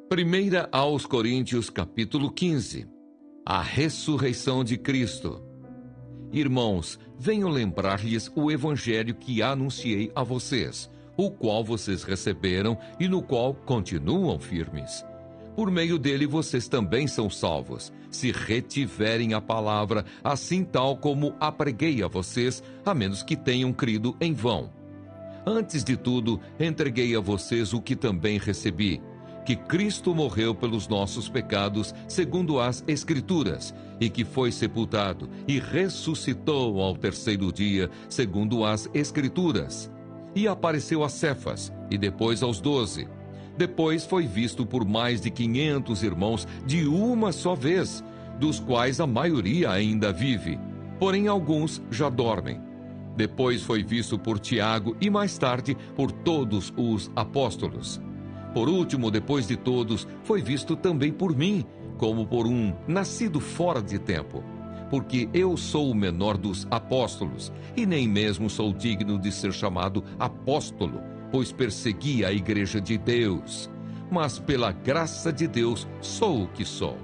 Primeira aos Coríntios, capítulo 15. A ressurreição de Cristo. Irmãos, venho lembrar-lhes o evangelho que anunciei a vocês, o qual vocês receberam e no qual continuam firmes. Por meio dele vocês também são salvos, se retiverem a palavra, assim tal como a preguei a vocês, a menos que tenham crido em vão. Antes de tudo, entreguei a vocês o que também recebi, que Cristo morreu pelos nossos pecados, segundo as Escrituras, e que foi sepultado e ressuscitou ao terceiro dia, segundo as Escrituras. E apareceu a Cefas, e depois aos 12. Depois foi visto por mais de 500 irmãos de uma só vez, dos quais a maioria ainda vive, porém alguns já dormem. Depois foi visto por Tiago e mais tarde por todos os apóstolos. Por último, depois de todos, foi visto também por mim, como por um nascido fora de tempo. Porque eu sou o menor dos apóstolos, e nem mesmo sou digno de ser chamado apóstolo, pois persegui a igreja de Deus. Mas pela graça de Deus sou o que sou.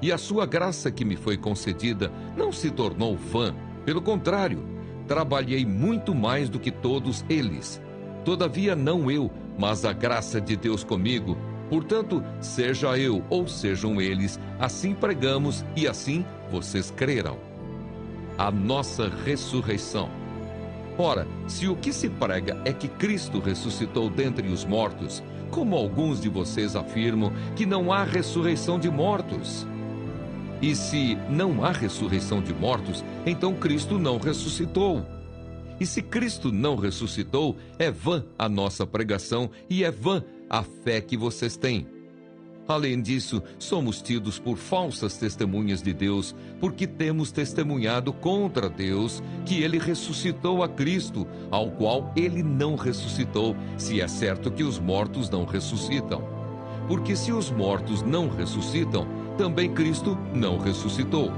E a sua graça que me foi concedida não se tornou vã, pelo contrário, trabalhei muito mais do que todos eles. Todavia não eu, mas a graça de Deus comigo. Portanto, seja eu ou sejam eles, assim pregamos e assim vocês crerão. A nossa ressurreição. Ora, se o que se prega é que Cristo ressuscitou dentre os mortos, como alguns de vocês afirmam que não há ressurreição de mortos? E se não há ressurreição de mortos, então Cristo não ressuscitou. E se Cristo não ressuscitou, é vã a nossa pregação e é vã a fé que vocês têm. Além disso, somos tidos por falsas testemunhas de Deus, porque temos testemunhado contra Deus que ele ressuscitou a Cristo, ao qual ele não ressuscitou, se é certo que os mortos não ressuscitam. Porque se os mortos não ressuscitam, também Cristo não ressuscitou.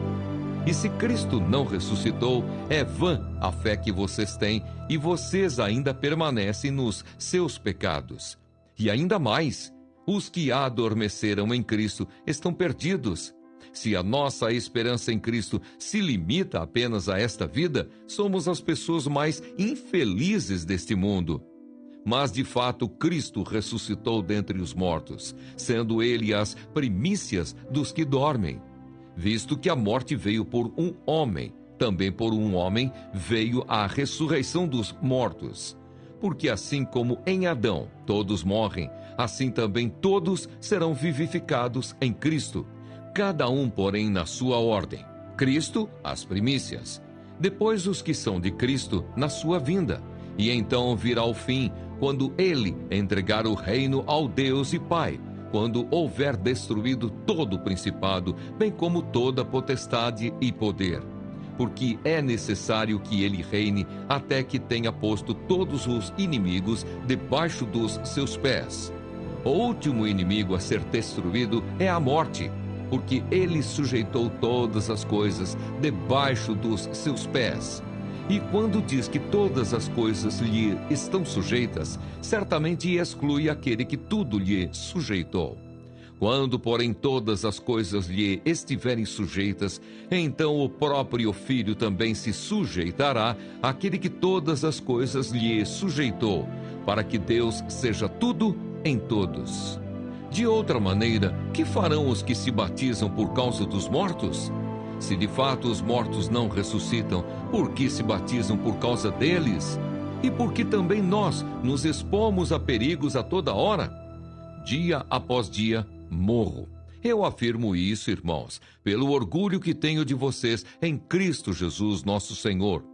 E se Cristo não ressuscitou, é vã a fé que vocês têm, e vocês ainda permanecem nos seus pecados. E ainda mais, os que adormeceram em Cristo estão perdidos. Se a nossa esperança em Cristo se limita apenas a esta vida, somos as pessoas mais infelizes deste mundo. Mas, de fato, Cristo ressuscitou dentre os mortos, sendo ele as primícias dos que dormem. Visto que a morte veio por um homem, também por um homem veio a ressurreição dos mortos. Porque assim como em Adão todos morrem, assim também todos serão vivificados em Cristo. Cada um, porém, na sua ordem. Cristo, as primícias. Depois os que são de Cristo, na sua vinda. E então virá o fim, quando ele entregar o reino ao Deus e Pai, quando houver destruído todo o principado, bem como toda potestade e poder. Porque é necessário que ele reine até que tenha posto todos os inimigos debaixo dos seus pés. O último inimigo a ser destruído é a morte, porque ele sujeitou todas as coisas debaixo dos seus pés. E quando diz que todas as coisas lhe estão sujeitas, certamente exclui aquele que tudo lhe sujeitou. Quando, porém, todas as coisas lhe estiverem sujeitas, então o próprio Filho também se sujeitará àquele que todas as coisas lhe sujeitou, para que Deus seja tudo em todos. De outra maneira, que farão os que se batizam por causa dos mortos? Se de fato os mortos não ressuscitam, por que se batizam por causa deles? E por que também nós nos expomos a perigos a toda hora? Dia após dia, morro. Eu afirmo isso, irmãos, pelo orgulho que tenho de vocês em Cristo Jesus, nosso Senhor.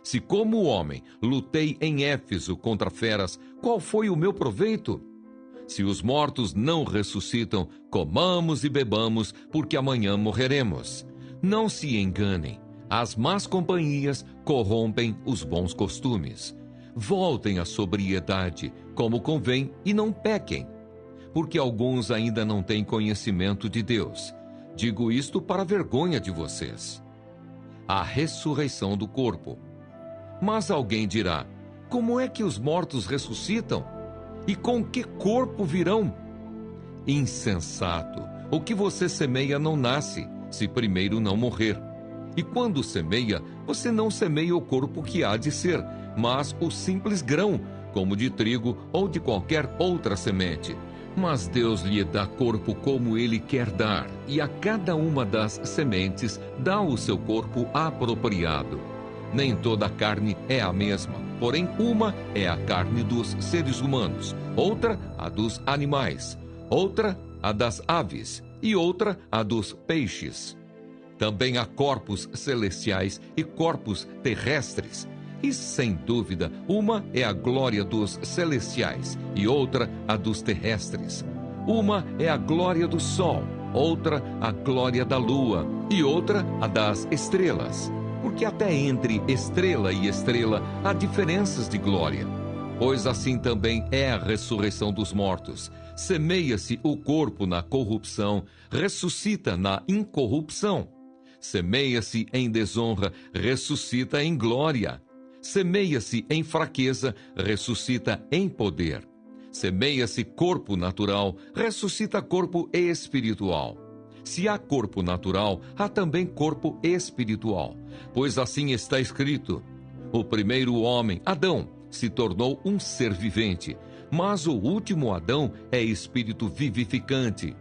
Se como homem lutei em Éfeso contra feras, qual foi o meu proveito? Se os mortos não ressuscitam, comamos e bebamos, porque amanhã morreremos. Não se enganem, as más companhias corrompem os bons costumes. Voltem à sobriedade, como convém, e não pequem, porque alguns ainda não têm conhecimento de Deus. Digo isto para a vergonha de vocês. A ressurreição do corpo. Mas alguém dirá, como é que os mortos ressuscitam? E com que corpo virão? Insensato! O que você semeia não nasce, se primeiro não morrer. E quando semeia, você não semeia o corpo que há de ser, mas o simples grão, como de trigo ou de qualquer outra semente. Mas Deus lhe dá corpo como Ele quer dar, e a cada uma das sementes dá o seu corpo apropriado. Nem toda a carne é a mesma, porém uma é a carne dos seres humanos, outra a dos animais, outra a das aves e outra a dos peixes. Também há corpos celestiais e corpos terrestres. E, sem dúvida, uma é a glória dos celestiais e outra a dos terrestres. Uma é a glória do sol, outra a glória da lua e outra a das estrelas. Porque até entre estrela e estrela há diferenças de glória. Pois assim também é a ressurreição dos mortos. Semeia-se o corpo na corrupção, ressuscita na incorrupção. Semeia-se em desonra, ressuscita em glória. Semeia-se em fraqueza, ressuscita em poder. Semeia-se corpo natural, ressuscita corpo espiritual. Se há corpo natural, há também corpo espiritual. Pois assim está escrito: o primeiro homem, Adão, se tornou um ser vivente, mas o último Adão é espírito vivificante.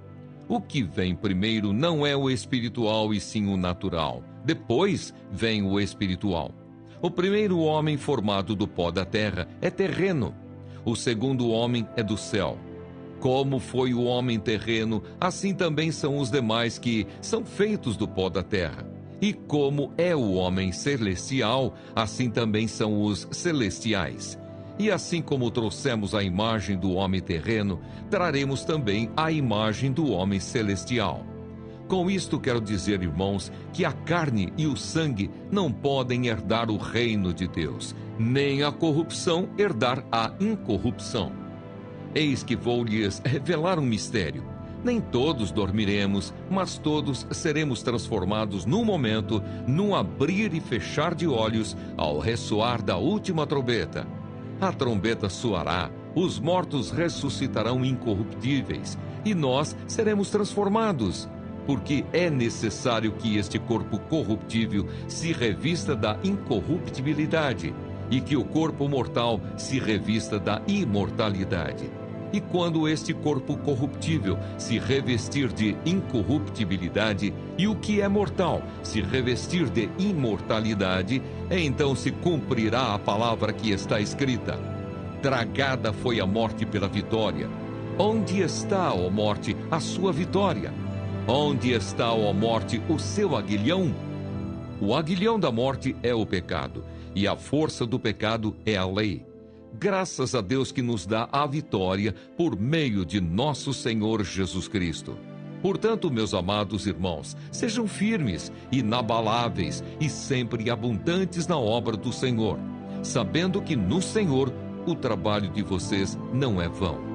O que vem primeiro não é o espiritual, e sim o natural. Depois vem o espiritual. O primeiro homem formado do pó da terra é terreno. O segundo homem é do céu. Como foi o homem terreno, assim também são os demais que são feitos do pó da terra. E como é o homem celestial, assim também são os celestiais. E assim como trouxemos a imagem do homem terreno, traremos também a imagem do homem celestial. Com isto quero dizer, irmãos, que a carne e o sangue não podem herdar o reino de Deus, nem a corrupção herdar a incorrupção. Eis que vou lhes revelar um mistério. Nem todos dormiremos, mas todos seremos transformados num momento, num abrir e fechar de olhos, ao ressoar da última trombeta. A trombeta soará, os mortos ressuscitarão incorruptíveis, e nós seremos transformados, porque é necessário que este corpo corruptível se revista da incorruptibilidade, e que o corpo mortal se revista da imortalidade. E quando este corpo corruptível se revestir de incorruptibilidade, e o que é mortal se revestir de imortalidade, então se cumprirá a palavra que está escrita: tragada foi a morte pela vitória. Onde está, ó morte, a sua vitória? Onde está, ó morte, o seu aguilhão? O aguilhão da morte é o pecado, e a força do pecado é a lei. Graças a Deus que nos dá a vitória por meio de nosso Senhor Jesus Cristo. Portanto, meus amados irmãos, sejam firmes, inabaláveis e sempre abundantes na obra do Senhor, sabendo que no Senhor o trabalho de vocês não é vão.